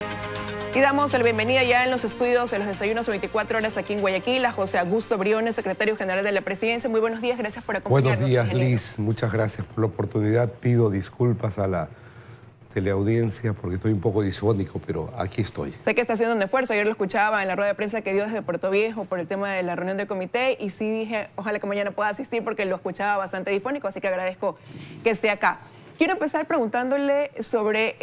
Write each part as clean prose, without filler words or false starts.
Y damos la bienvenida ya en los estudios de los desayunos 24 horas aquí en Guayaquil a José Augusto Briones, secretario general de la Presidencia. Muy buenos días, gracias por acompañarnos. Buenos días, ingeniero. Liz. Muchas gracias por la oportunidad. Pido disculpas a la teleaudiencia porque estoy un poco disfónico, pero aquí estoy. Sé que está haciendo un esfuerzo. Ayer lo escuchaba en la rueda de prensa que dio desde Puerto Viejo por el tema de la reunión del comité y sí dije, ojalá que mañana pueda asistir porque lo escuchaba bastante difónico, así que agradezco que esté acá. Quiero empezar preguntándole sobre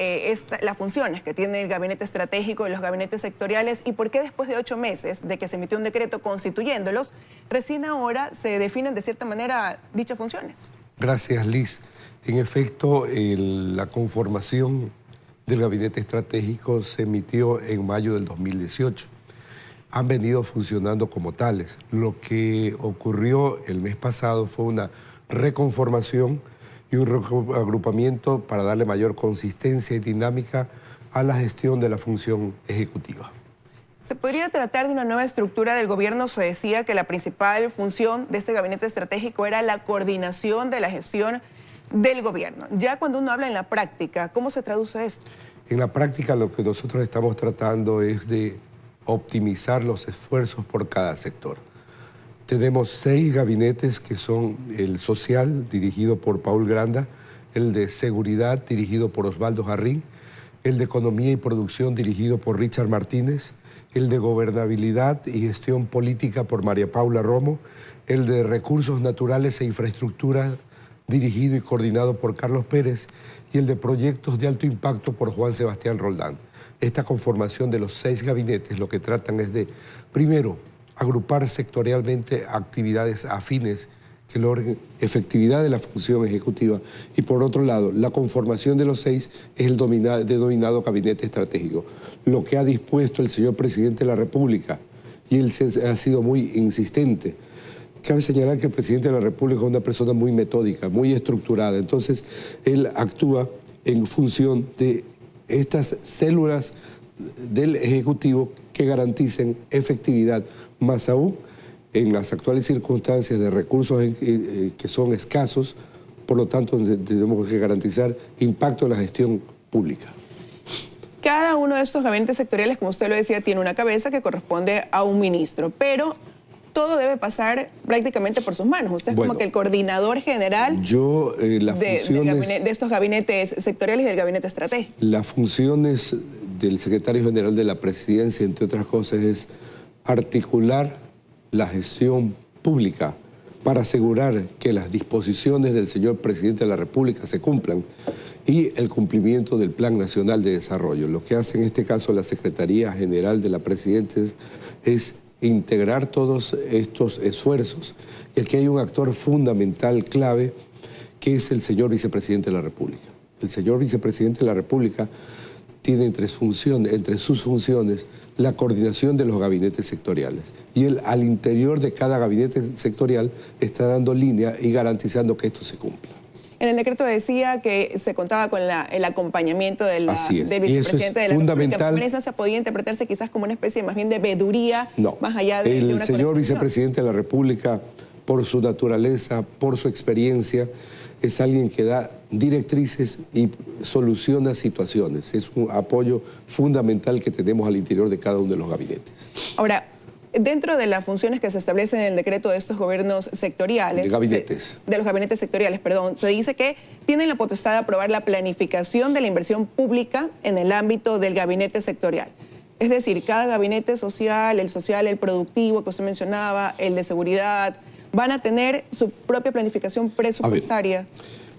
las funciones que tiene el gabinete estratégico y los gabinetes sectoriales y por qué después de 8 meses de que se emitió un decreto constituyéndolos, recién ahora se definen de cierta manera dichas funciones. Gracias, Liz. En efecto, la conformación del gabinete estratégico se emitió en mayo del 2018. Han venido funcionando como tales. Lo que ocurrió el mes pasado fue una reconformación y un agrupamiento para darle mayor consistencia y dinámica a la gestión de la función ejecutiva. ¿Se podría tratar de una nueva estructura del gobierno? Se decía que la principal función de este gabinete estratégico era la coordinación de la gestión del gobierno. Ya cuando uno habla en la práctica, ¿cómo se traduce esto? En la práctica lo que nosotros estamos tratando es de optimizar los esfuerzos por cada sector. Tenemos 6 gabinetes que son el social, dirigido por Paul Granda, el de seguridad, dirigido por Osvaldo Jarrín, el de economía y producción, dirigido por Richard Martínez, el de gobernabilidad y gestión política por María Paula Romo, el de recursos naturales e infraestructura, dirigido y coordinado por Carlos Pérez, y el de proyectos de alto impacto por Juan Sebastián Roldán. Esta conformación de los 6 gabinetes lo que tratan es de, primero, agrupar sectorialmente actividades afines que logren efectividad de la función ejecutiva y por otro lado, la conformación de los 6 es el denominado gabinete estratégico, lo que ha dispuesto el señor presidente de la República y él ha sido muy insistente. Cabe señalar que el presidente de la República es una persona muy metódica, muy estructurada, entonces él actúa en función de estas células del Ejecutivo que garanticen efectividad, más aún en las actuales circunstancias de recursos que son escasos, por lo tanto tenemos que garantizar impacto en la gestión pública. Cada uno de estos gabinetes sectoriales, como usted lo decía, tiene una cabeza que corresponde a un ministro, pero todo debe pasar prácticamente por sus manos. Usted es como que el coordinador general de estos gabinetes sectoriales y del gabinete estratégico. Las funciones del secretario general de la Presidencia, entre otras cosas, es articular la gestión pública para asegurar que las disposiciones del señor presidente de la República se cumplan y el cumplimiento del Plan Nacional de Desarrollo. Lo que hace en este caso la Secretaría General de la Presidencia es integrar todos estos esfuerzos. Y aquí hay un actor fundamental, clave, que es el señor vicepresidente de la República. El señor vicepresidente de la República tiene entre sus funciones la coordinación de los gabinetes sectoriales. Y él, al interior de cada gabinete sectorial, está dando línea y garantizando que esto se cumpla. En el decreto decía que se contaba con el acompañamiento del vicepresidente de la República. ¿En esa se podía interpretarse quizás como una especie más bien de veeduría? No, más allá de el señor vicepresidente de la República, por su naturaleza, por su experiencia, es alguien que da directrices y soluciona situaciones. Es un apoyo fundamental que tenemos al interior de cada uno de los gabinetes. Ahora, dentro de las funciones que se establecen en el decreto de estos gobiernos sectoriales, de los gabinetes sectoriales, perdón, se dice que tienen la potestad de aprobar la planificación de la inversión pública en el ámbito del gabinete sectorial. Es decir, cada gabinete social, el productivo que usted mencionaba, el de seguridad, van a tener su propia planificación presupuestaria.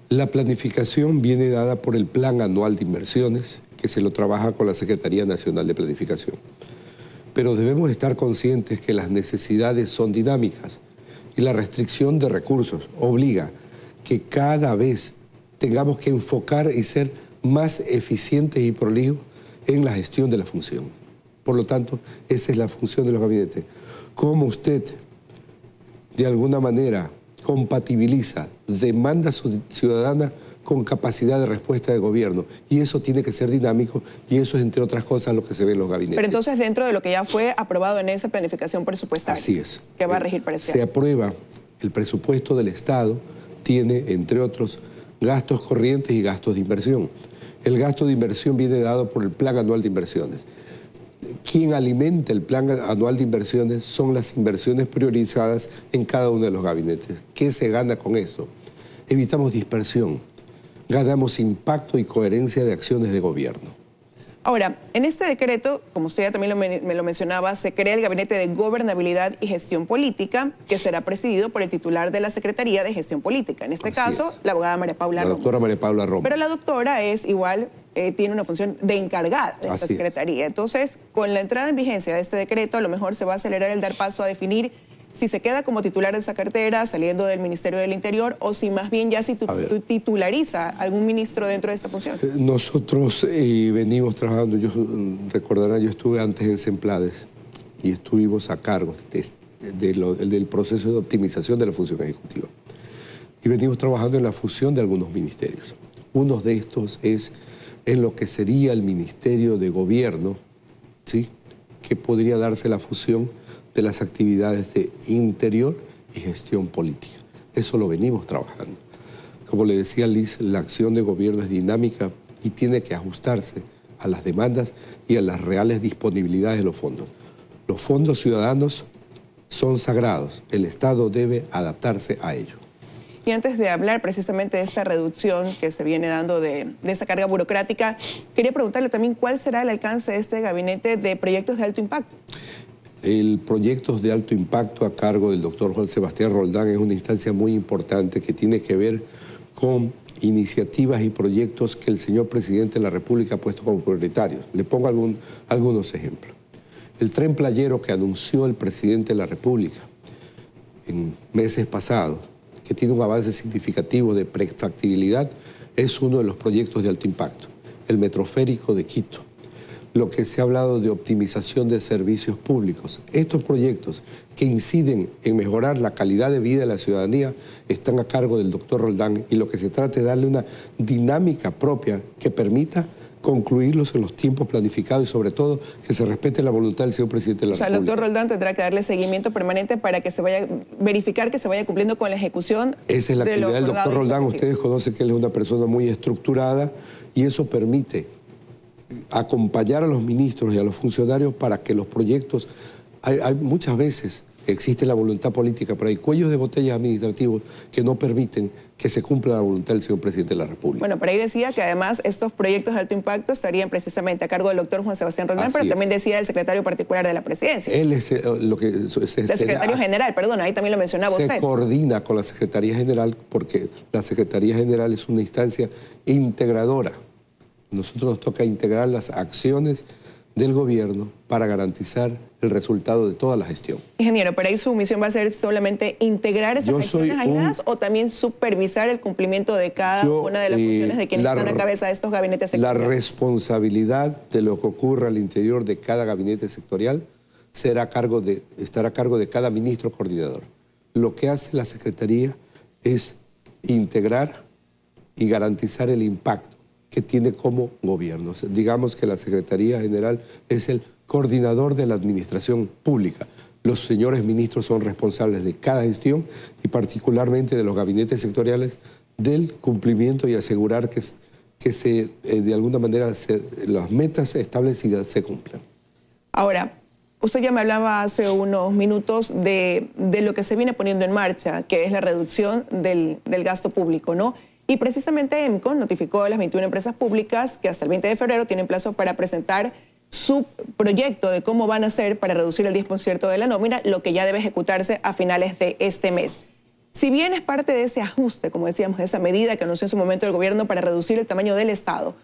La planificación viene dada por el Plan Anual de Inversiones, que se lo trabaja con la Secretaría Nacional de Planificación. Pero debemos estar conscientes que las necesidades son dinámicas y la restricción de recursos obliga que cada vez tengamos que enfocar y ser más eficientes y prolijos en la gestión de la función. Por lo tanto, esa es la función de los gabinetes. Cómo usted, de alguna manera, compatibiliza demanda ciudadana con capacidad de respuesta de gobierno. Y eso tiene que ser dinámico y eso es, entre otras cosas, lo que se ve en los gabinetes. Pero entonces, dentro de lo que ya fue aprobado en esa planificación presupuestaria. Así es. Que va a regir para este año. Se aprueba el presupuesto del Estado, tiene, entre otros, gastos corrientes y gastos de inversión. El gasto de inversión viene dado por el Plan Anual de Inversiones. Quien alimenta el Plan Anual de Inversiones son las inversiones priorizadas en cada uno de los gabinetes. ¿Qué se gana con eso? Evitamos dispersión, ganamos impacto y coherencia de acciones de gobierno. Ahora, en este decreto, como usted ya también me lo mencionaba, se crea el Gabinete de Gobernabilidad y Gestión Política, que será presidido por el titular de la Secretaría de Gestión Política. En este caso, la abogada María Paula Romo. La doctora María Paula Romo. Pero la doctora es igual, tiene una función de encargada de esta secretaría. Entonces, con la entrada en vigencia de este decreto, a lo mejor se va a acelerar el dar paso a definir si se queda como titular de esa cartera saliendo del Ministerio del Interior o si más bien ya si titulariza algún ministro dentro de esta función. Nosotros venimos trabajando, recordarán, yo estuve antes en Semplades y estuvimos a cargo del proceso de optimización de la función ejecutiva. Y venimos trabajando en la fusión de algunos ministerios. Uno de estos es en lo que sería el Ministerio de Gobierno, ¿sí?, que podría darse la fusión de las actividades de interior y gestión política. Eso lo venimos trabajando. Como le decía Liz, la acción de gobierno es dinámica y tiene que ajustarse a las demandas y a las reales disponibilidades de los fondos. Los fondos ciudadanos son sagrados, el Estado debe adaptarse a ello. Y antes de hablar precisamente de esta reducción que se viene dando de esa carga burocrática, quería preguntarle también cuál será el alcance de este gabinete de proyectos de alto impacto. El proyecto de alto impacto a cargo del doctor Juan Sebastián Roldán es una instancia muy importante que tiene que ver con iniciativas y proyectos que el señor presidente de la República ha puesto como prioritarios. Le pongo algunos ejemplos. El tren playero que anunció el presidente de la República en meses pasados, que tiene un avance significativo de prefactibilidad, es uno de los proyectos de alto impacto. El metroférico de Quito. Lo que se ha hablado de optimización de servicios públicos. Estos proyectos que inciden en mejorar la calidad de vida de la ciudadanía están a cargo del doctor Roldán y lo que se trata es darle una dinámica propia que permita concluirlos en los tiempos planificados y sobre todo que se respete la voluntad del señor presidente de la República. El doctor Roldán tendrá que darle seguimiento permanente para que se vaya, verificar que se vaya cumpliendo con la ejecución. Esa es la actividad del doctor Roldán. Ustedes conocen que él es una persona muy estructurada y eso permite acompañar a los ministros y a los funcionarios para que los proyectos, hay muchas veces existe la voluntad política, pero hay cuellos de botella administrativos que no permiten que se cumpla la voluntad del señor presidente de la República. Bueno, por ahí decía que además estos proyectos de alto impacto estarían precisamente a cargo del doctor Juan Sebastián Roldán, pero también decía el secretario particular de la presidencia. Él es lo que... El secretario general, perdón, ahí también lo mencionaba usted. Se coordina con la Secretaría General porque la Secretaría General es una instancia integradora. Nosotros nos toca integrar las acciones del gobierno para garantizar el resultado de toda la gestión. Ingeniero, pero ahí su misión va a ser solamente integrar esas acciones aisladas o también supervisar el cumplimiento de cada una de las funciones de quienes están a cabeza de estos gabinetes sectoriales. La responsabilidad de lo que ocurra al interior de cada gabinete sectorial estará a cargo de cada ministro coordinador. Lo que hace la Secretaría es integrar y garantizar el impacto que tiene como gobierno. Digamos que la Secretaría General es el coordinador de la administración pública. Los señores ministros son responsables de cada gestión y particularmente de los gabinetes sectoriales del cumplimiento y asegurar que de alguna manera las metas establecidas se cumplan. Ahora, usted ya me hablaba hace unos minutos de lo que se viene poniendo en marcha, que es la reducción del gasto público, ¿no? Y precisamente EMCO notificó a las 21 empresas públicas que hasta el 20 de febrero tienen plazo para presentar su proyecto de cómo van a hacer para reducir el 10% de la nómina, lo que ya debe ejecutarse a finales de este mes. Si bien es parte de ese ajuste, como decíamos, de esa medida que anunció en su momento el gobierno para reducir el tamaño del Estado,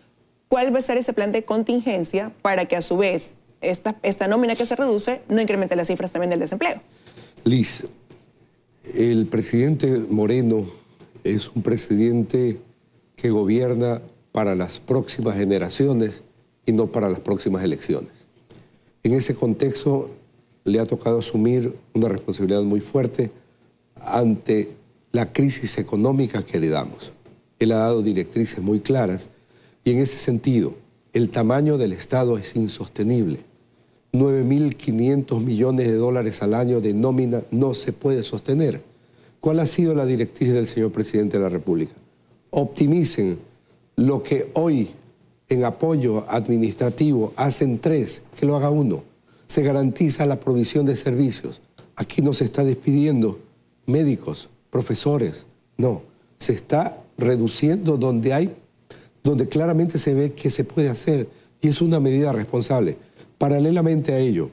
¿cuál va a ser ese plan de contingencia para que a su vez esta nómina que se reduce no incremente las cifras también del desempleo? Liz, el presidente Moreno es un presidente que gobierna para las próximas generaciones y no para las próximas elecciones. En ese contexto le ha tocado asumir una responsabilidad muy fuerte ante la crisis económica que heredamos. Él ha dado directrices muy claras y en ese sentido el tamaño del Estado es insostenible. 9.500 millones de dólares al año de nómina no se puede sostener. ¿Cuál ha sido la directriz del señor presidente de la República? Optimicen lo que hoy en apoyo administrativo hacen 3, que lo haga 1. Se garantiza la provisión de servicios. Aquí no se está despidiendo médicos, profesores, no. Se está reduciendo donde claramente se ve que se puede hacer y es una medida responsable. Paralelamente a ello,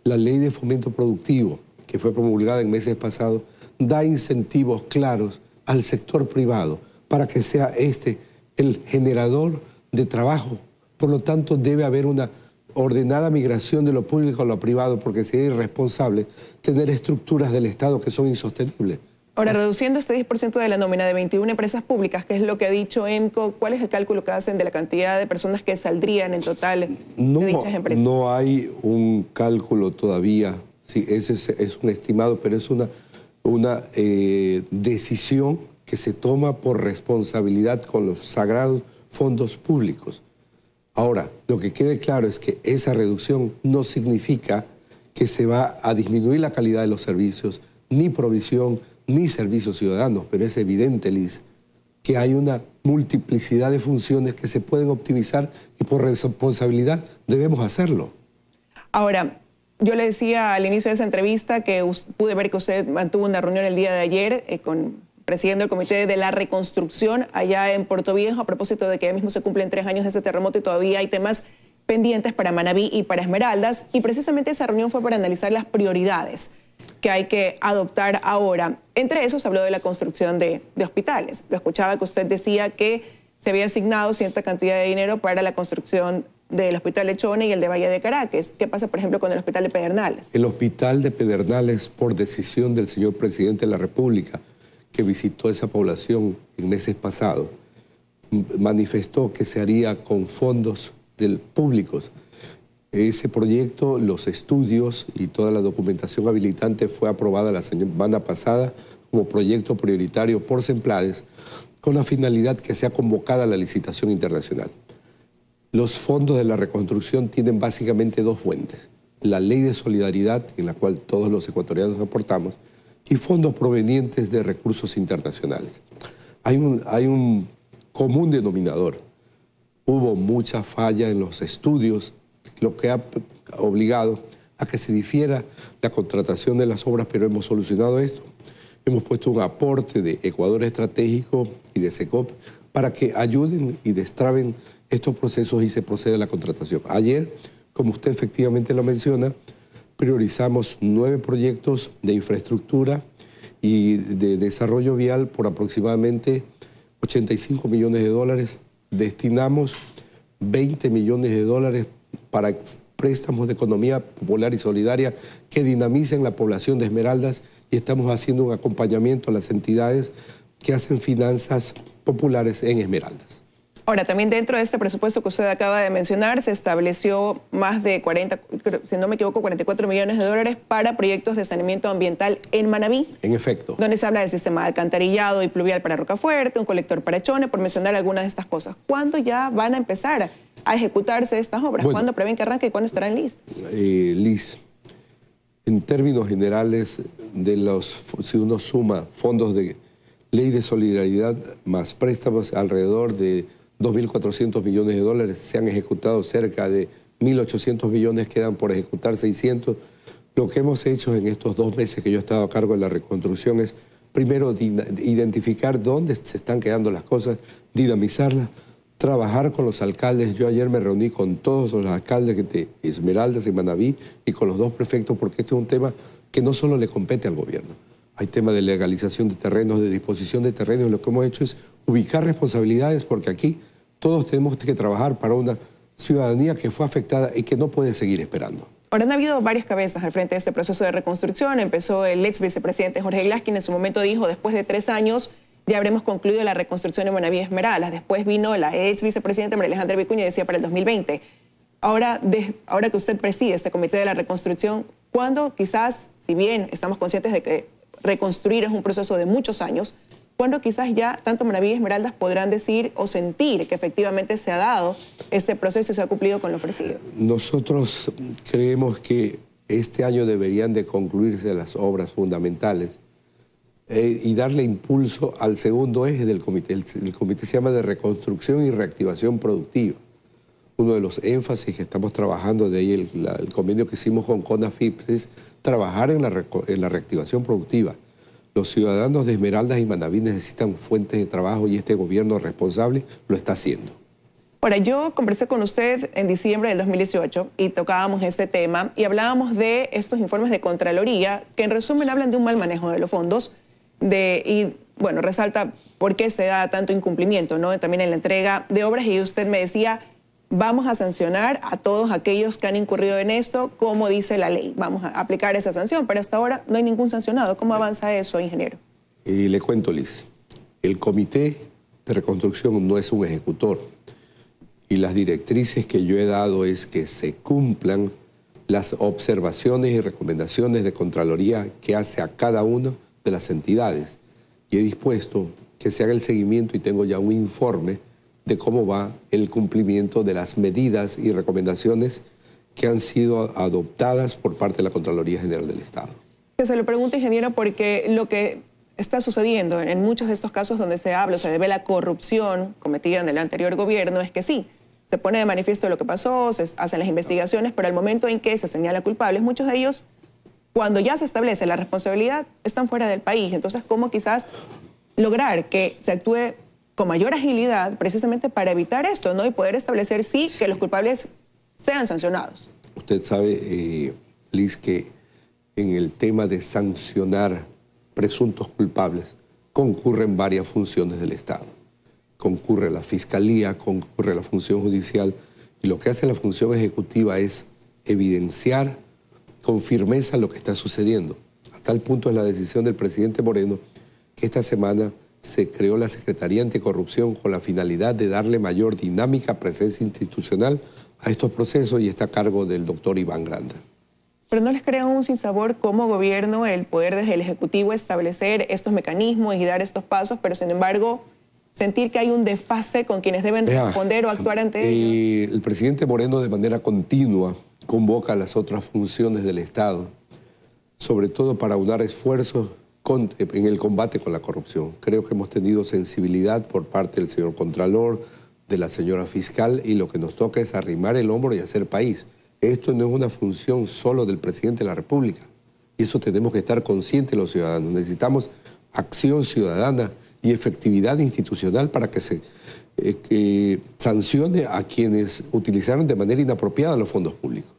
la Ley de Fomento Productivo, que fue promulgada en meses pasados, da incentivos claros al sector privado para que sea este el generador de trabajo. Por lo tanto, debe haber una ordenada migración de lo público a lo privado, porque sería irresponsable tener estructuras del Estado que son insostenibles. Ahora, reduciendo este 10% de la nómina de 21 empresas públicas, que es lo que ha dicho EMCO, ¿cuál es el cálculo que hacen de la cantidad de personas que saldrían en total de dichas empresas? No hay un cálculo todavía, sí, ese es un estimado, pero es una decisión que se toma por responsabilidad con los sagrados fondos públicos. Ahora, lo que quede claro es que esa reducción no significa que se va a disminuir la calidad de los servicios, ni provisión, ni servicios ciudadanos, pero es evidente, Liz, que hay una multiplicidad de funciones que se pueden optimizar y por responsabilidad debemos hacerlo. Ahora, yo le decía al inicio de esa entrevista que pude ver que usted mantuvo una reunión el día de ayer presidiendo el Comité de la Reconstrucción allá en Puerto Viejo, a propósito de que ya mismo se cumplen 3 años de ese terremoto y todavía hay temas pendientes para Manabí y para Esmeraldas, y precisamente esa reunión fue para analizar las prioridades que hay que adoptar ahora. Entre esos habló de la construcción de hospitales. Lo escuchaba que usted decía que se había asignado cierta cantidad de dinero para la construcción del Hospital Lechone y el de Valle de Caracas. ¿Qué pasa, por ejemplo, con el Hospital de Pedernales? El Hospital de Pedernales, por decisión del señor presidente de la República, que visitó esa población en meses pasados, manifestó que se haría con fondos públicos. Ese proyecto, los estudios y toda la documentación habilitante fue aprobada la semana pasada como proyecto prioritario por Semplades, con la finalidad que sea convocada a la licitación internacional. Los fondos de la reconstrucción tienen básicamente 2 fuentes: la ley de solidaridad, en la cual todos los ecuatorianos aportamos, y fondos provenientes de recursos internacionales. Hay un común denominador. Hubo mucha falla en los estudios, lo que ha obligado a que se difiera la contratación de las obras, pero hemos solucionado esto. Hemos puesto un aporte de Ecuador Estratégico y de SECOP para que ayuden y destraben estos procesos y se proceda a la contratación. Ayer, como usted efectivamente lo menciona, priorizamos 9 proyectos de infraestructura y de desarrollo vial por aproximadamente 85 millones de dólares. Destinamos 20 millones de dólares para préstamos de economía popular y solidaria que dinamicen la población de Esmeraldas, y estamos haciendo un acompañamiento a las entidades que hacen finanzas populares en Esmeraldas. Ahora, también dentro de este presupuesto que usted acaba de mencionar, se estableció más de 40, si no me equivoco, 44 millones de dólares para proyectos de saneamiento ambiental en Manabí. En efecto. Donde se habla del sistema de alcantarillado y pluvial para Rocafuerte, un colector para Chone, por mencionar algunas de estas cosas. ¿Cuándo ya van a empezar a ejecutarse estas obras? Bueno, ¿cuándo prevén que arranque y cuándo estarán listas? Liz, en términos generales, si uno suma fondos de ley de solidaridad más préstamos, alrededor de 2.400 millones de dólares, se han ejecutado cerca de 1.800 millones, quedan por ejecutar 600. Lo que hemos hecho en estos 2 meses que yo he estado a cargo de la reconstrucción es, primero, identificar dónde se están quedando las cosas, dinamizarlas, trabajar con los alcaldes. Yo ayer me reuní con todos los alcaldes de Esmeraldas y Manabí y con los 2 prefectos, porque este es un tema que no solo le compete al gobierno. Hay tema de legalización de terrenos, de disposición de terrenos. Lo que hemos hecho es ubicar responsabilidades, porque aquí todos tenemos que trabajar para una ciudadanía que fue afectada y que no puede seguir esperando. Ahora, han habido varias cabezas al frente de este proceso de reconstrucción. Empezó el ex vicepresidente Jorge Glass, quien en su momento dijo, después de 3 años ya habremos concluido la reconstrucción en Manabí Esmeraldas. Después vino la ex vicepresidenta María Alejandra Vicuña y decía para el 2020. Ahora que usted preside este comité de la reconstrucción, ¿cuándo quizás, si bien estamos conscientes de que reconstruir es un proceso de muchos años, cuándo quizás ya tanto Manabí y Esmeraldas podrán decir o sentir que efectivamente se ha dado este proceso y se ha cumplido con lo ofrecido? Nosotros creemos que este año deberían de concluirse las obras fundamentales y darle impulso al segundo eje del comité. El comité se llama de reconstrucción y reactivación productiva. uno de los énfasis que estamos trabajando, de ahí el convenio que hicimos con CONAFIP, es trabajar en la reactivación productiva. Los ciudadanos de Esmeraldas y Manabí necesitan fuentes de trabajo y este gobierno responsable lo está haciendo. Ahora, yo conversé con usted en diciembre del 2018 y tocábamos este tema y hablábamos de estos informes de Contraloría que en resumen hablan de un mal manejo de los fondos y bueno, resalta por qué se da tanto incumplimiento, ¿no? También en la entrega de obras, y usted me decía, vamos a sancionar a todos aquellos que han incurrido en esto, como dice la ley. Vamos a aplicar esa sanción, pero hasta ahora no hay ningún sancionado. ¿Cómo avanza eso, ingeniero? Y le cuento, Liz, el Comité de Reconstrucción no es un ejecutor y las directrices que yo he dado es que se cumplan las observaciones y recomendaciones de Contraloría que hace a cada una de las entidades. Y he dispuesto que se haga el seguimiento y tengo ya un informe de cómo va el cumplimiento de las medidas y recomendaciones que han sido adoptadas por parte de la Contraloría General del Estado. Que se lo pregunto, ingeniero, porque lo que está sucediendo en muchos de estos casos donde se habla o se debe la corrupción cometida en el anterior gobierno es que sí, se pone de manifiesto lo que pasó, se hacen las investigaciones, pero al momento en que se señala culpables, muchos de ellos, cuando ya se establece la responsabilidad, están fuera del país. Entonces, ¿cómo quizás lograr que se actúe con mayor agilidad precisamente para evitar esto, ¿no? Y poder establecer, sí, que los culpables sean sancionados? Usted sabe, Liz, que en el tema de sancionar presuntos culpables concurren varias funciones del Estado. Concurre la Fiscalía, concurre la función judicial, y lo que hace la función ejecutiva es evidenciar con firmeza lo que está sucediendo. A tal punto es la decisión del presidente Moreno que esta semana se creó la Secretaría Anticorrupción con la finalidad de darle mayor dinámica, presencia institucional a estos procesos, y está a cargo del doctor Iván Granda. Pero ¿no les crea un sinsabor como gobierno el poder desde el Ejecutivo establecer estos mecanismos y dar estos pasos, pero sin embargo sentir que hay un desfase con quienes deben responder o actuar ante ellos? El presidente Moreno de manera continua convoca a las otras funciones del Estado, sobre todo para aunar esfuerzos en el combate con la corrupción. Creo que hemos tenido sensibilidad por parte del señor Contralor, de la señora Fiscal, y lo que nos toca es arrimar el hombro y hacer país. Esto no es una función solo del presidente de la República, y eso tenemos que estar conscientes los ciudadanos. Necesitamos acción ciudadana y efectividad institucional para que se sancione a quienes utilizaron de manera inapropiada los fondos públicos.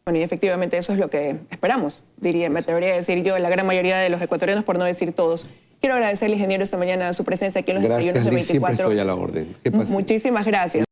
Bueno, y efectivamente eso es lo que esperamos, me atrevería a decir yo, la gran mayoría de los ecuatorianos, por no decir todos. Quiero agradecerle, ingeniero, esta mañana su presencia aquí en los desayunos de 24 horas. Siempre estoy a la orden. Muchísimas gracias.